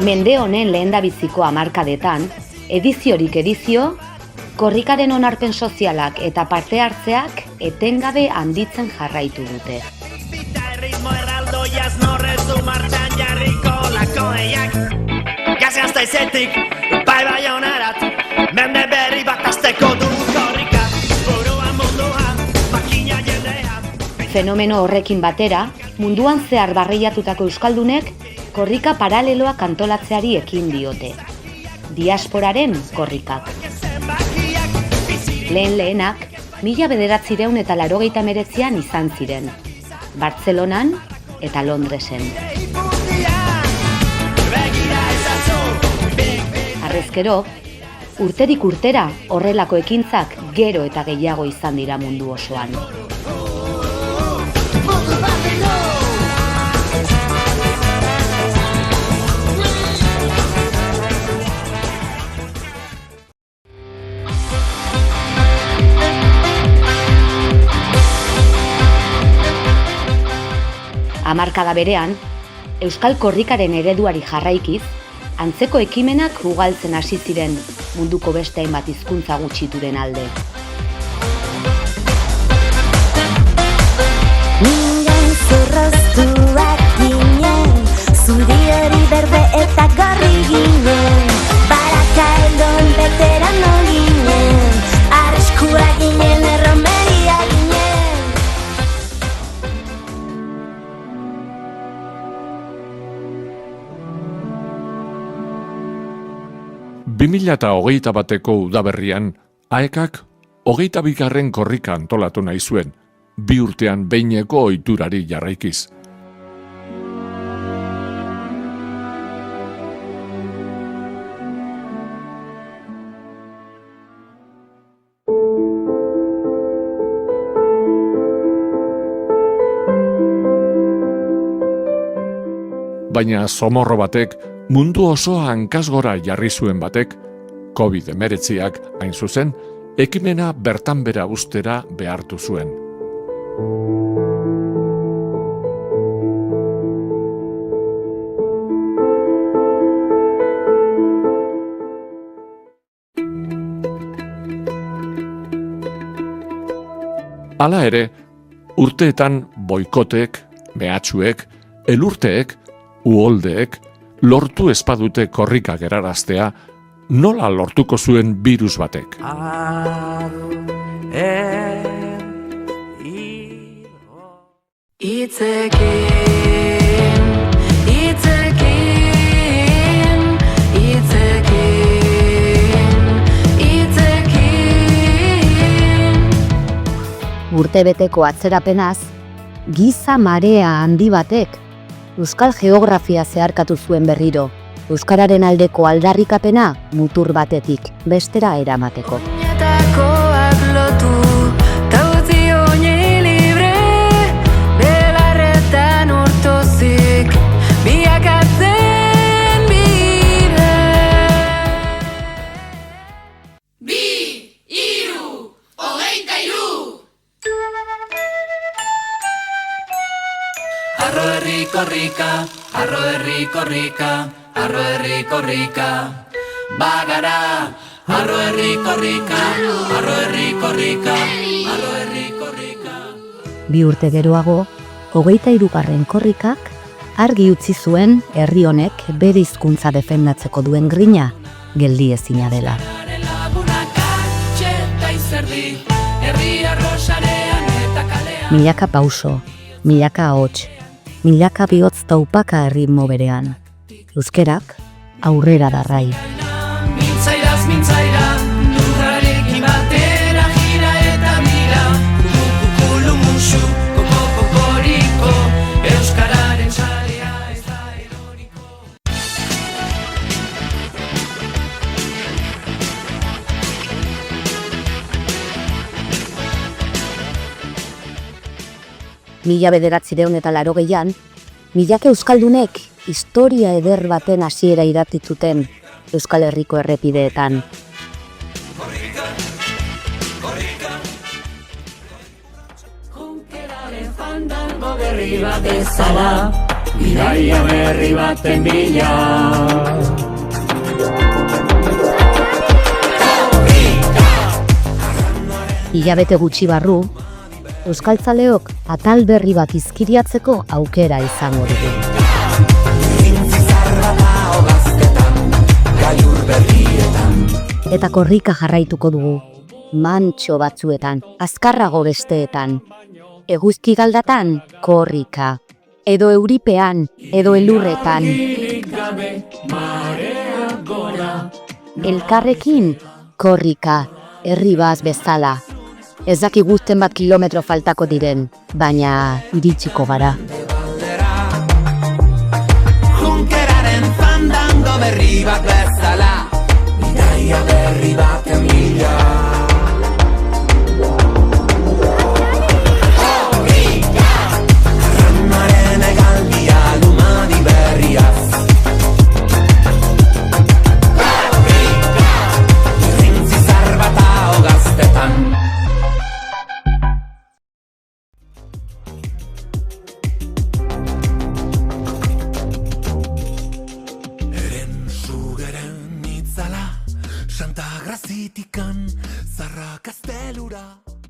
Mende honen lehendabiziko hamarkadetan, ediziorik edizio, korrikaren onarpen sozialak eta parte hartzeak etengabe handitzen jarraitu dute. Fenomeno horrekin batera, munduan zehar barreiatutako euskaldunek korrika paraleloak antolatzeari ekin diote. Diasporaren korrikak. Lehenak, 1989an izan ziren, Bartzelonan eta Londresen. Harrezkero, urterik urtera horrelako ekintzak gero eta gehiago izan dira mundu osoan. Hamarkada berean, euskal korrikaren ereduari jarraikiz, antzeko ekimenak ugaltzen hasi ziren munduko beste hainbat hizkuntza gutxituren alde. Mingen zurroztuak ginen, zuriari berde eta gorri ginen, baraka eldon veterano ginen, arriskua ginen, erromeria ginen. 2021ko udaberrian, AEKak 22. korrika antolatu nahi zuen, 2 urtean behineko ohiturari jarraikiz. Baina zomorro batek, mundu osoa hankasgora jarri zuen batek, COVID-19ak hain zuzen, ekimena bertan bera ustera behartu zuen. Hala ere, urteetan boikotek, mehatxuek, elurteek, uholdeek, lortu ezpadute korrika geraraztea, nola lortuko zuen birus batek. Urtebeteko atzerapenaz, giza marea handi batek euskal geografia zeharkatu zuen berriro, euskararen aldeko aldarrikapena mutur batetik bestera eramateko. Korrika, arro herri korrika, arro herri korrika, bagara, arro herri korrika, arro herri korrika, arro herri korrika. 2 urte geroago, 23. korrikak argi utzi zuen herri honek bere hizkuntza defendatzeko duen grina geldiezina dela. Milaka pauso, milaka ahots, milaka bihotz taupaka erritmo berean. Euskerak aurrera darrai. Mintzairaz mintzaira, lurrarekin batera gira eta mira, kukukulu musu, kokoriko, euskararen sarea ez da eroriko. Mila 1980an, milaka euskaldunek historia eder baten hasiera idatzitzuten Euskal Herriko errepideetan. bidaia berri baten bila. Hilabete gutxi barru, euskaltzaleok atal berri bat izkiriatzeko aukera izango dugu. Eta korrika jarraituko dugu, mantxo batzuetan, azkarrago besteetan. Eguzki galdatan, korrika. Edo euripean, edo elurretan. Elkarrekin, korrika, herribaz bezala. Ez daki guzten bat kilometro faltako diren, baina iritsiko gara. Junkeraren fandango berri bat bezala, bidaia berri baten bila. Santa Grazitikan, Zarra Kastelura.